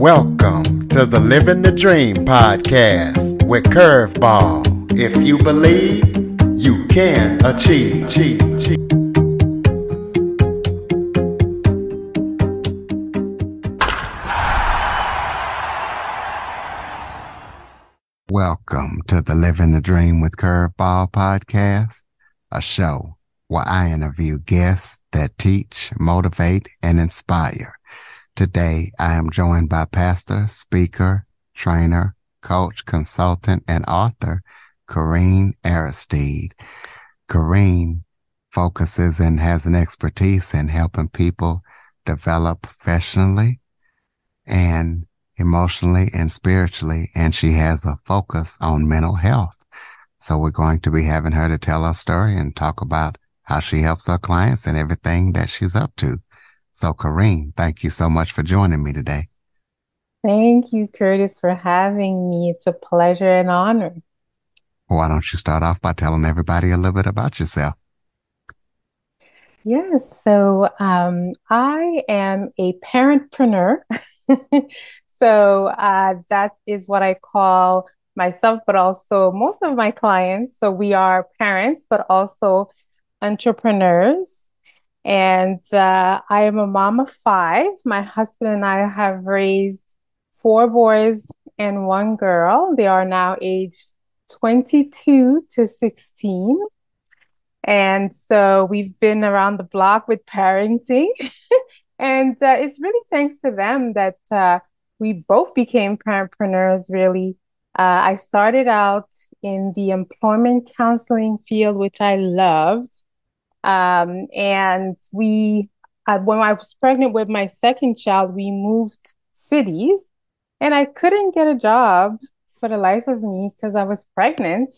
Welcome to the Living the Dream podcast with Curveball. If you believe, you can achieve. Welcome to the Living the Dream with Curveball podcast, a show where I interview guests that teach, motivate, and inspire. Today, I am joined by pastor, speaker, trainer, coach, consultant, and author, Kareen Aristide. Kareen focuses and has an expertise in helping people develop professionally and emotionally and spiritually, and she has a focus on mental health. So we're going to be having her to tell her story and talk about how she helps her clients and everything that she's up to. So, Kareen, thank you so much for joining me today. Thank you, Curtis, for having me. It's a pleasure and honor. Why don't you start off by telling everybody a little bit about yourself? Yes, so I am a parentpreneur. So that is what I call myself, but also most of my clients. So we are parents, but also entrepreneurs. And I am a mom of 5. My husband and I have raised 4 boys and 1 girl. They are now aged 22 to 16. And so we've been around the block with parenting. And it's really thanks to them that we both became parentpreneurs, really. I started out in the employment counseling field, which I loved. And when I was pregnant with my second child, we moved cities and I couldn't get a job for the life of me because I was pregnant.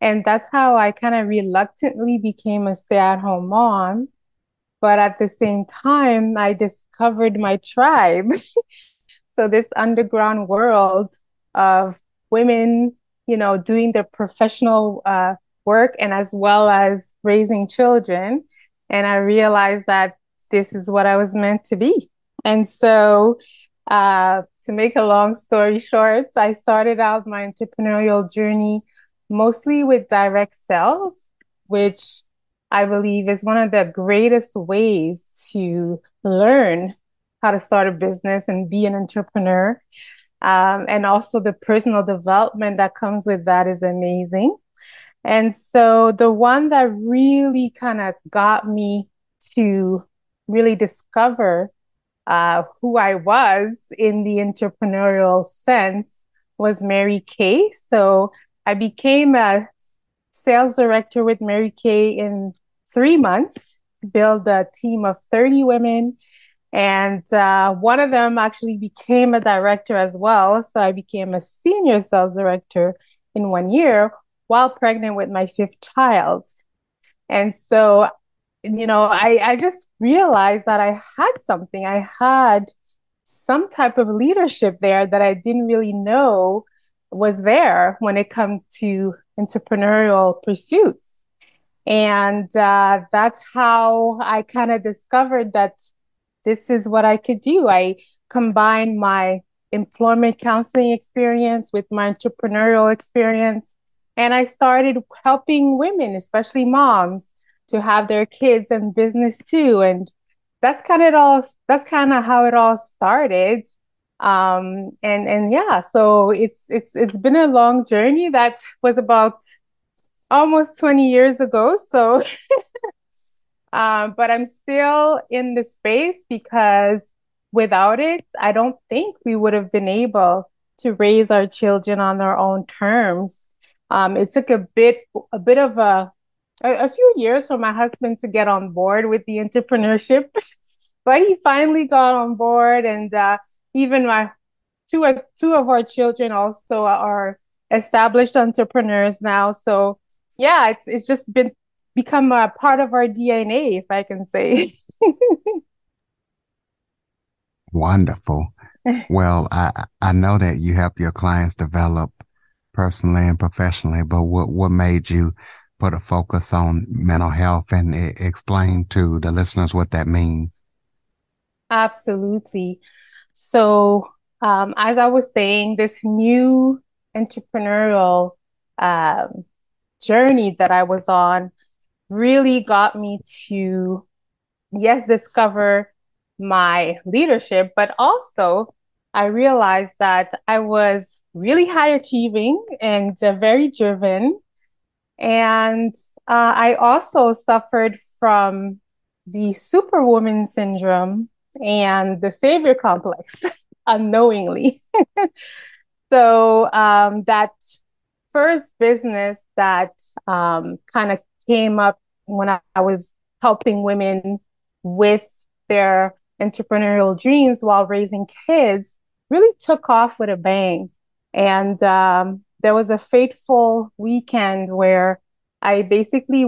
And that's how I kind of reluctantly became a stay-at-home mom. But at the same time, I discovered my tribe. So this underground world of women, doing their professional work and as well as raising children. And I realized that this is what I was meant to be. And so to make a long story short, I started out my entrepreneurial journey mostly with direct sales, which I believe is one of the greatest ways to learn how to start a business and be an entrepreneur. And also the personal development that comes with that is amazing. And so the one that really kind of got me to really discover who I was in the entrepreneurial sense was Mary Kay. So I became a sales director with Mary Kay in 3 months, built a team of 30 women. And one of them actually became a director as well. So I became a senior sales director in 1 year while pregnant with my 5th child. And so, I just realized that I had something. I had some type of leadership there that I didn't really know was there when it comes to entrepreneurial pursuits. And that's how I kind of discovered that this is what I could do. I combined my employment counseling experience with my entrepreneurial experience. And I started helping women, especially moms, to have their kids and business too. And that's kind of how it all started. And yeah, so it's been a long journey. That was about almost 20 years ago. So but I'm still in the space because without it, I don't think we would have been able to raise our children on their own terms. It took a bit of a few years for my husband to get on board with the entrepreneurship, but he finally got on board, and even my two of our children also are established entrepreneurs now. So yeah, it's just become a part of our DNA, if I can say. Wonderful. Well, I know that you help your clients develop personally and professionally, but what made you put a focus on mental health, and explain to the listeners what that means? Absolutely. So As I was saying, this new entrepreneurial um, journey that I was on really got me to, yes, discover my leadership, but also I realized that I was really high achieving and very driven. And I also suffered from the superwoman syndrome and the savior complex unknowingly. So that first business that kind of came up when I was helping women with their entrepreneurial dreams while raising kids really took off with a bang. And there was a fateful weekend where I basically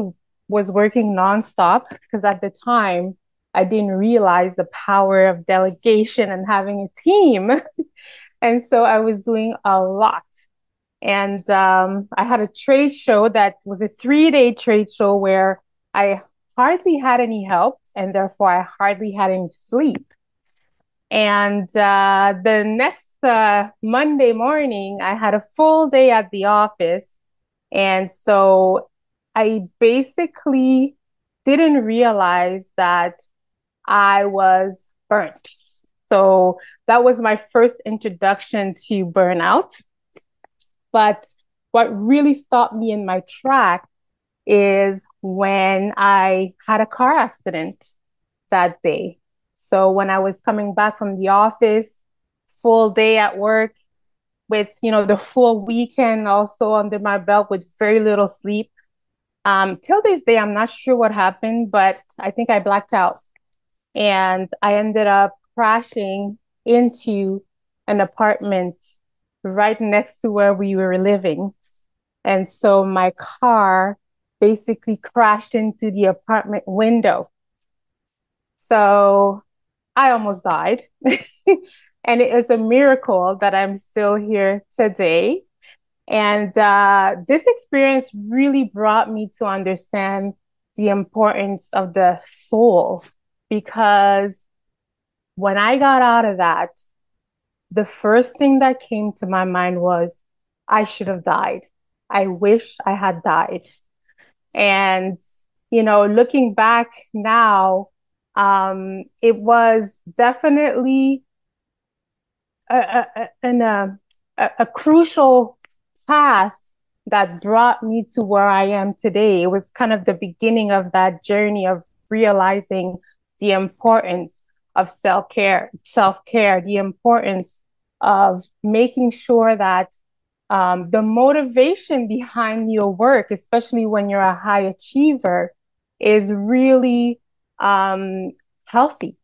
was working nonstop because at the time I didn't realize the power of delegation and having a team. And so I was doing a lot. And I had a trade show that was a 3-day trade show where I hardly had any help and therefore I hardly had any sleep. And the next Monday morning, I had a full day at the office. And so I basically didn't realize that I was burnt. So that was my first introduction to burnout. But what really stopped me in my track is when I had a car accident that day. So when I was coming back from the office, full day at work with, the full weekend also under my belt with very little sleep. Till this day, I'm not sure what happened, but I think I blacked out and I ended up crashing into an apartment right next to where we were living. And so my car basically crashed into the apartment window. So I almost died. And it is a miracle that I'm still here today. And this experience really brought me to understand the importance of the soul because when I got out of that, the first thing that came to my mind was, I should have died. I wish I had died. And, looking back now, it was definitely a crucial path that brought me to where I am today. It was kind of the beginning of that journey of realizing the importance of self-care, the importance of making sure that the motivation behind your work, especially when you're a high achiever, is really healthy.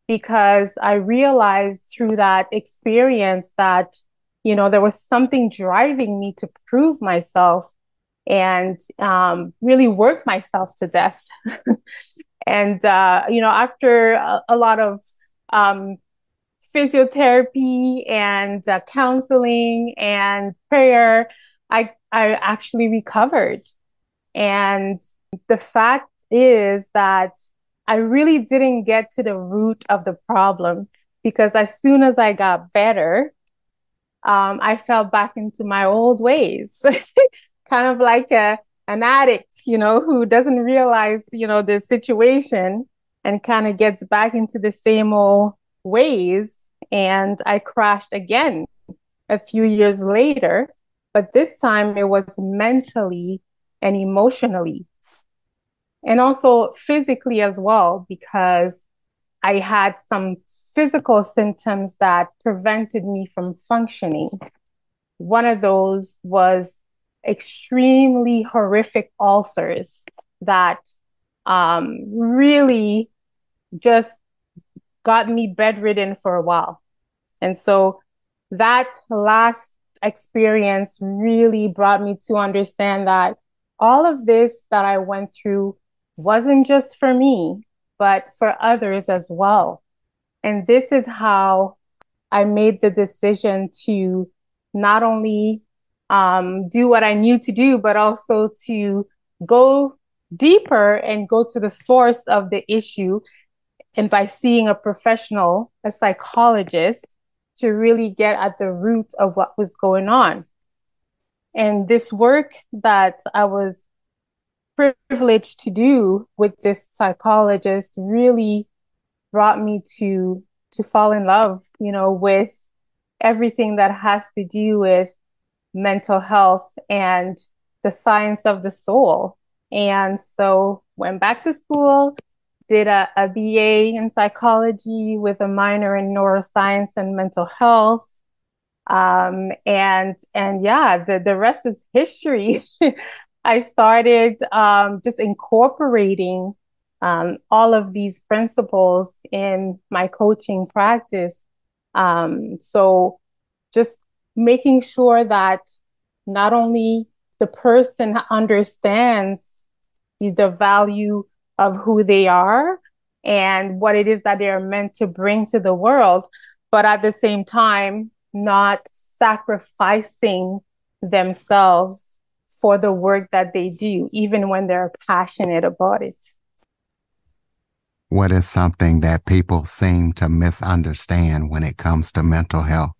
Because I realized through that experience that, there was something driving me to prove myself and really work myself to death. And, after a lot of physiotherapy and counseling and prayer, I actually recovered. And the fact is that I really didn't get to the root of the problem because as soon as I got better, I fell back into my old ways, kind of like an addict, who doesn't realize, the situation and kind of gets back into the same old ways. And I crashed again a few years later, but this time it was mentally and emotionally and also physically as well, because I had some physical symptoms that prevented me from functioning. One of those was extremely horrific ulcers that really just got me bedridden for a while. And so that last experience really brought me to understand that all of this that I went through wasn't just for me, but for others as well. And this is how I made the decision to not only do what I knew to do, but also to go deeper and go to the source of the issue. And by seeing a professional, a psychologist, to really get at the root of what was going on. And this work that I was privileged to do with this psychologist really brought me to fall in love, with everything that has to do with mental health and the science of the soul. And so went back to school, did a BA in psychology with a minor in neuroscience and mental health. And yeah, the rest is history. I started just incorporating all of these principles in my coaching practice. So just making sure that not only the person understands the value of who they are and what it is that they're meant to bring to the world, but at the same time, not sacrificing themselves for the work that they do, even when they're passionate about it. What is something that people seem to misunderstand when it comes to mental health?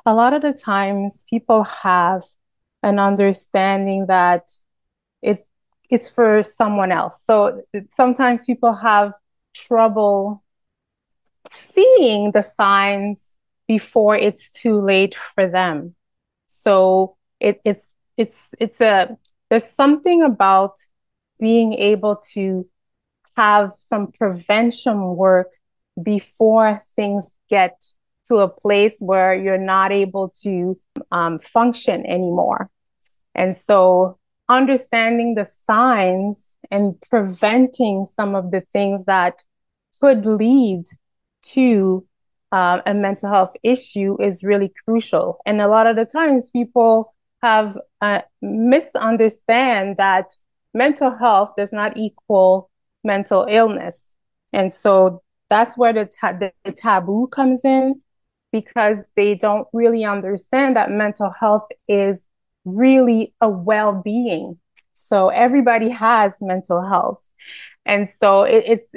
A lot of the times, people have an understanding that it is for someone else. So sometimes people have trouble seeing the signs before it's too late for them. So it's a there's something about being able to have some prevention work before things get to a place where you're not able to function anymore. And so understanding the signs and preventing some of the things that could lead to a mental health issue is really crucial. And a lot of the times people have misunderstand that mental health does not equal mental illness. And so that's where the taboo comes in, because they don't really understand that mental health is really a well-being. So everybody has mental health. And so it's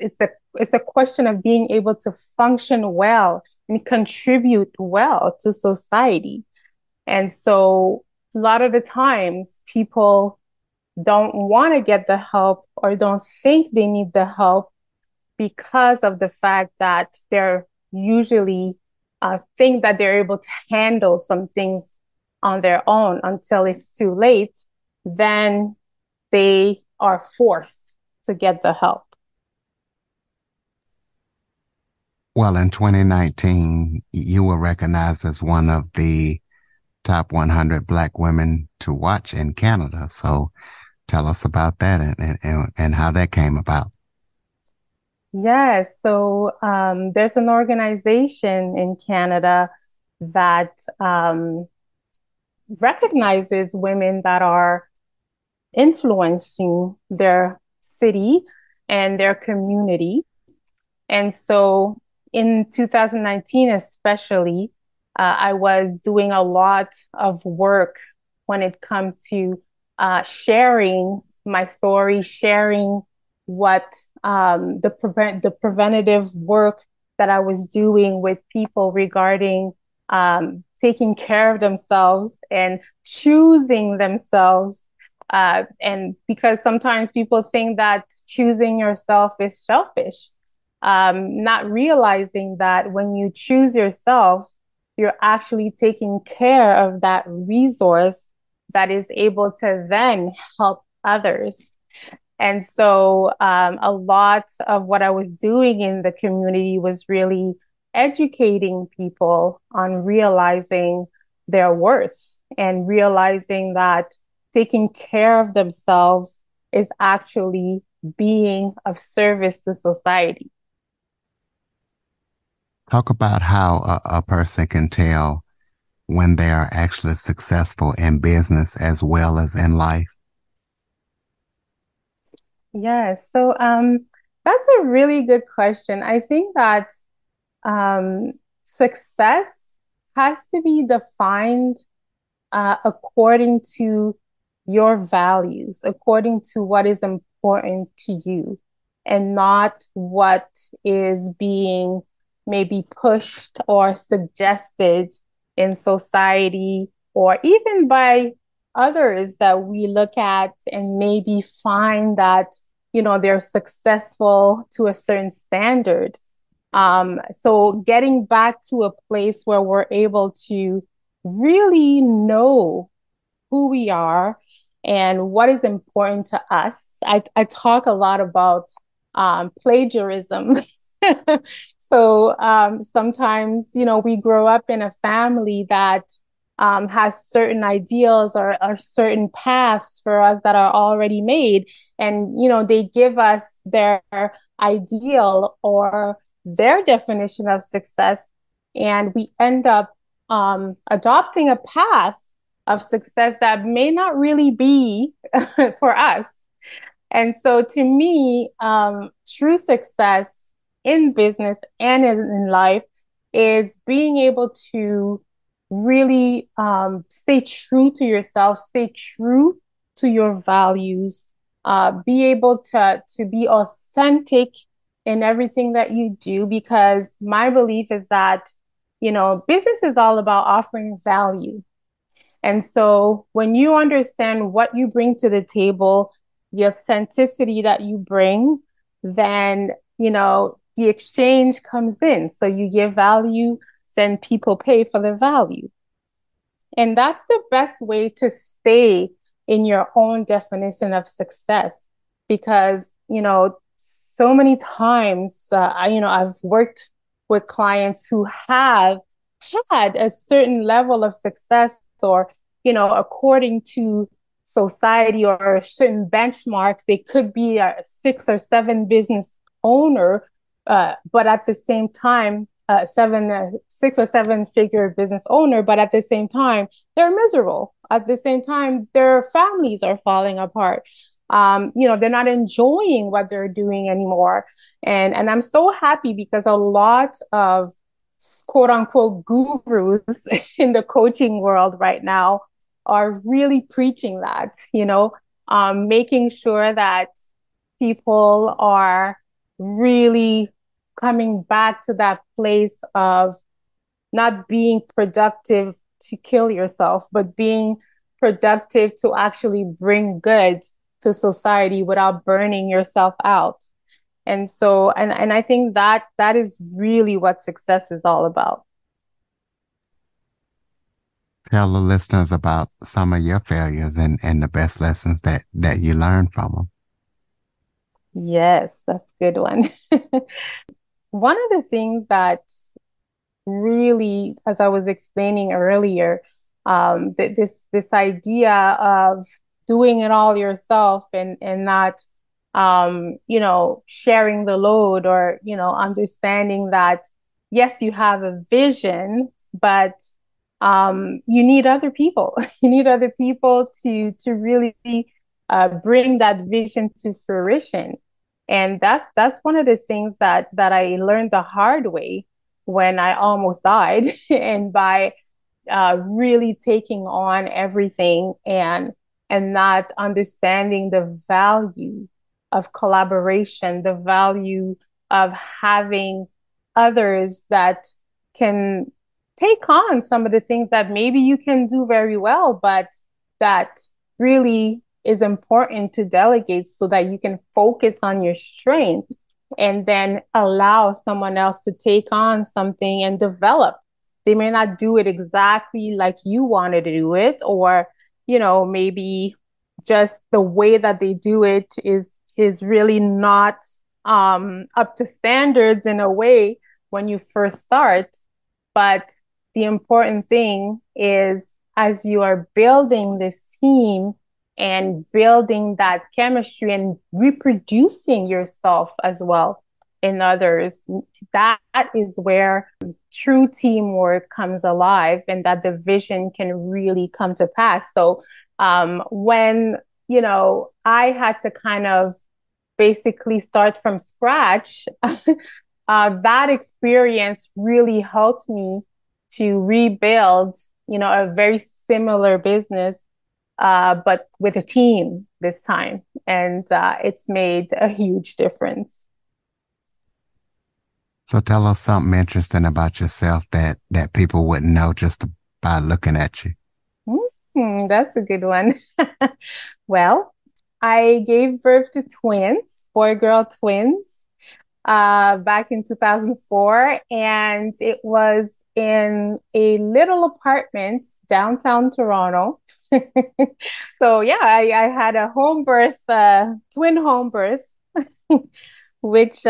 a question of being able to function well and contribute well to society. And so a lot of the times people don't want to get the help or don't think they need the help because of the fact that they're usually think that they're able to handle some things on their own until it's too late. Then they are forced to get the help. Well, in 2019, you were recognized as one of the top 100 Black women to watch in Canada. So tell us about that and how that came about. Yes, so there's an organization in Canada that recognizes women that are influencing their city and their community. And so in 2019, especially, I was doing a lot of work when it comes to sharing my story, sharing what the preventative work that I was doing with people regarding taking care of themselves and choosing themselves. And because sometimes people think that choosing yourself is selfish, not realizing that when you choose yourself, you're actually taking care of that resource that is able to then help others. And so a lot of what I was doing in the community was really educating people on realizing their worth and realizing that taking care of themselves is actually being of service to society. Talk about how a person can tell when they are actually successful in business as well as in life. Yes, so that's a really good question. I think that um, success has to be defined according to your values, according to what is important to you, and not what is being maybe pushed or suggested in society or even by others that we look at and maybe find that, they're successful to a certain standard. So getting back to a place where we're able to really know who we are and what is important to us. I talk a lot about plagiarism. So sometimes, we grow up in a family that has certain ideals or certain paths for us that are already made. And, they give us their ideal or their definition of success. And we end up adopting a path of success that may not really be for us. And so to me, true success in business and in life is being able to really stay true to yourself, stay true to your values, be able to be authentic in everything that you do, because my belief is that, business is all about offering value. And so when you understand what you bring to the table, the authenticity that you bring, then, the exchange comes in. So you give value, then people pay for the value. And that's the best way to stay in your own definition of success. Because, so many times, I've worked with clients who have had a certain level of success or, according to society or certain benchmarks, they could be a 6 or 7 business owner, but at the same time, 6 or 7 figure business owner, but at the same time, they're miserable. At the same time, their families are falling apart. They're not enjoying what they're doing anymore. And I'm so happy because a lot of quote unquote gurus in the coaching world right now are really preaching that, making sure that people are really coming back to that place of not being productive to kill yourself, but being productive to actually bring good to society without burning yourself out. And so, and I think that is really what success is all about. Tell the listeners about some of your failures and the best lessons that you learned from them. Yes, that's a good one. One of the things that really, as I was explaining earlier, this idea of doing it all yourself and not sharing the load or understanding that yes, you have a vision, but you need other people. You need other people to really bring that vision to fruition. And that's one of the things that I learned the hard way when I almost died, and by really taking on everything and not understanding the value of collaboration, the value of having others that can take on some of the things that maybe you can do very well, but that really is important to delegate so that you can focus on your strength and then allow someone else to take on something and develop. They may not do it exactly like you wanted to do it, or, maybe just the way that they do it is really not up to standards in a way when you first start. But the important thing is, as you are building this team and building that chemistry and reproducing yourself as well in others, that is where true teamwork comes alive and that the vision can really come to pass. So when, I had to kind of basically start from scratch, that experience really helped me to rebuild, a very similar business, but with a team this time. And it's made a huge difference. So tell us something interesting about yourself that people wouldn't know just by looking at you. That's a good one. Well, I gave birth to twins, boy-girl twins, back in 2004, and it was in a little apartment downtown Toronto. So yeah, I had a home birth, twin home birth, which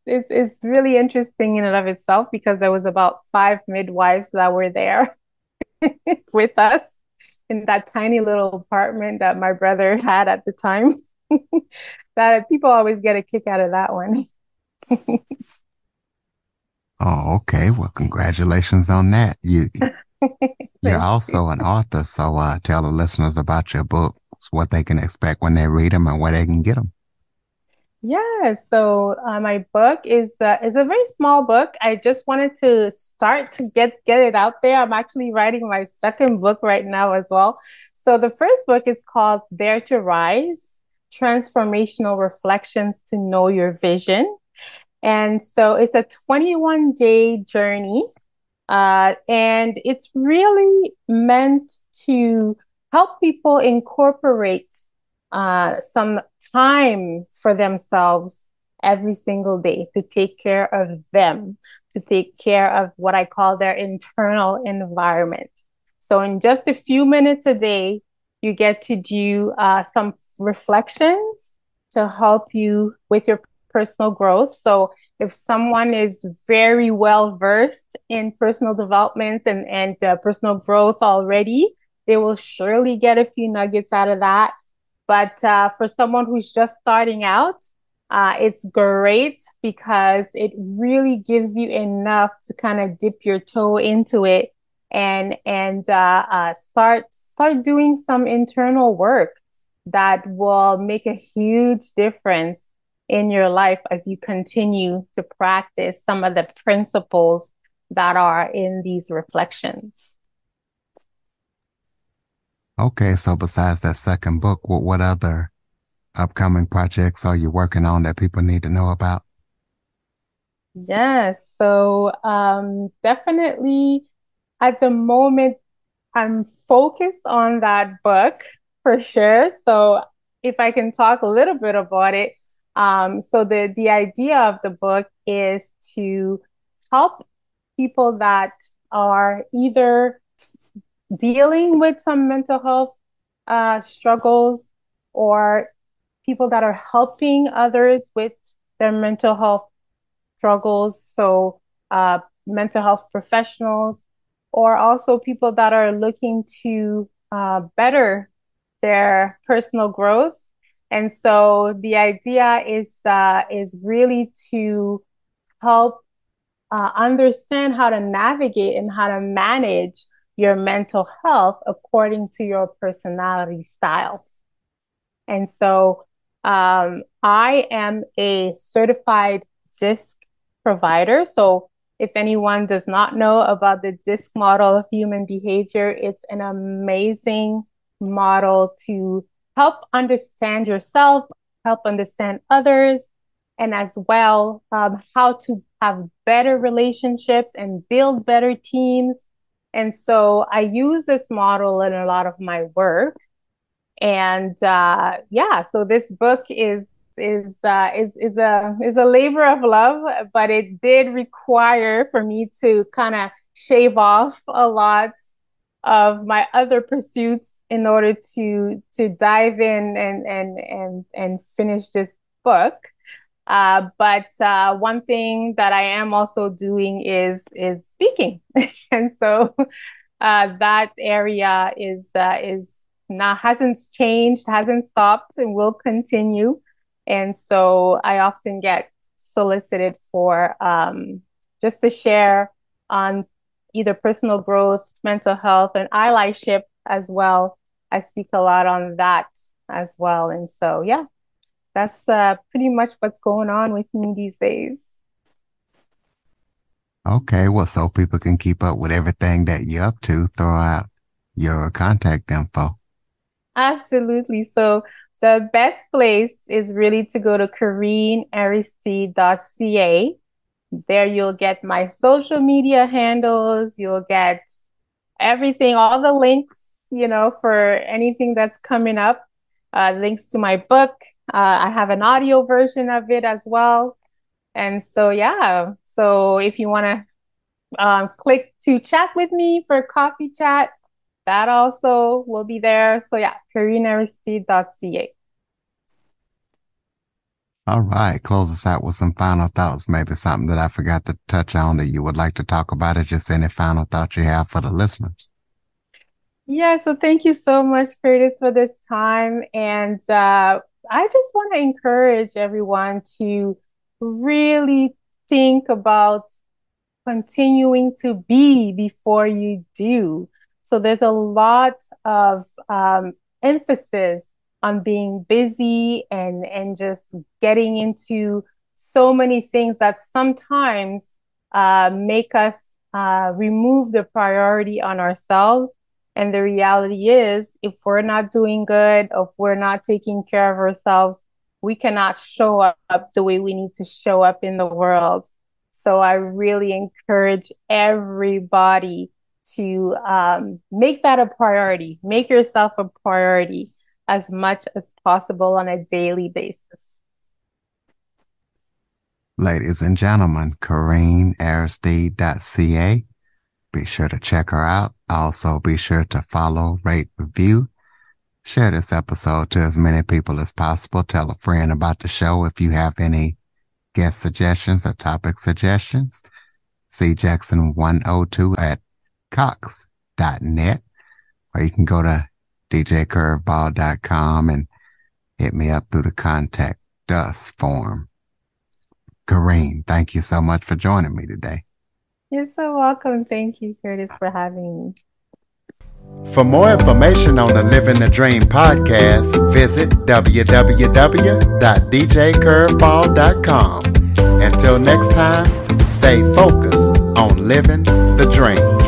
is really interesting in and of itself because there was about five midwives that were there with us in that tiny little apartment that my brother had at the time. That people always get a kick out of that one. Oh, okay. Well, congratulations on that. You're Thank you. also an author, so tell the listeners about your books, what they can expect when they read them, and where they can get them. Yeah, so my book is a very small book. I just wanted to start to get it out there. I'm actually writing my second book right now as well. So the first book is called Dare to Rise: Transformational Reflections to Know Your Vision. And so it's a 21-day journey, and it's really meant to help people incorporate some time for themselves every single day to take care of them, to take care of what I call their internal environment. So, in just a few minutes a day, you get to do some reflections to help you with your personal growth. So, if someone is very well versed in personal development and personal growth already, they will surely get a few nuggets out of that. But for someone who's just starting out, it's great because it really gives you enough to kind of dip your toe into it and start doing some internal work that will make a huge difference in your life as you continue to practice some of the principles that are in these reflections. Okay, so besides that second book, what other upcoming projects are you working on that people need to know about? Yes, so definitely at the moment, I'm focused on that book for sure. So if I can talk a little bit about it, so the idea of the book is to help people that are either dealing with some mental health struggles or people that are helping others with their mental health struggles. So, mental health professionals, or also people that are looking to better their personal growth. And so, the idea is really to help understand how to navigate and how to manage your mental health according to your personality style. And so I am a certified DISC provider. So if anyone does not know about the DISC model of human behavior, it's an amazing model to help understand yourself, help understand others, and as well how to have better relationships and build better teams. And so I use this model in a lot of my work. And yeah, so this book is a labor of love, but it did require for me to kind of shave off a lot of my other pursuits in order to dive in and finish this book. But one thing that I am also doing is speaking, and so that area is not hasn't changed, hasn't stopped, and will continue. And so I often get solicited for just to share on either personal growth, mental health, and allyship as well. I speak a lot on that as well. And so, yeah, that's pretty much what's going on with me these days. Okay, well, so people can keep up with everything that you're up to, throw out your contact info. Absolutely. So the best place is really to go to kareenaristide.ca. There you'll get my social media handles, you'll get everything, all the links, for anything that's coming up, links to my book. I have an audio version of it as well. And so, yeah, so if you want to click to chat with me for coffee chat, that also will be there. So, yeah, KareenAristide.ca. All right, close us out with some final thoughts. Maybe something that I forgot to touch on that you would like to talk about, or just any final thoughts you have for the listeners. Yeah, so thank you so much, Curtis, for this time. And I just want to encourage everyone to really think about continuing to be before you do. So there's a lot of emphasis on being busy and just getting into so many things that sometimes make us remove the priority on ourselves. And the reality is, if we're not doing good, if we're not taking care of ourselves, we cannot show up the way we need to show up in the world. So I really encourage everybody to make that a priority. Make yourself a priority as much as possible on a daily basis. Ladies and gentlemen, KareenAristide.ca. Be sure to check her out. Also, be sure to follow, rate, review. Share this episode to as many people as possible. Tell a friend about the show. If you have any guest suggestions or topic suggestions, cjackson102 at cox.net, or you can go to djcurveball.com and hit me up through the contact us form. Kareen, thank you so much for joining me today. You're so welcome. Thank you, Curtis, for having me. For more information on the Living the Dream podcast, visit www.djcurveball.com. Until next time, stay focused on living the dream.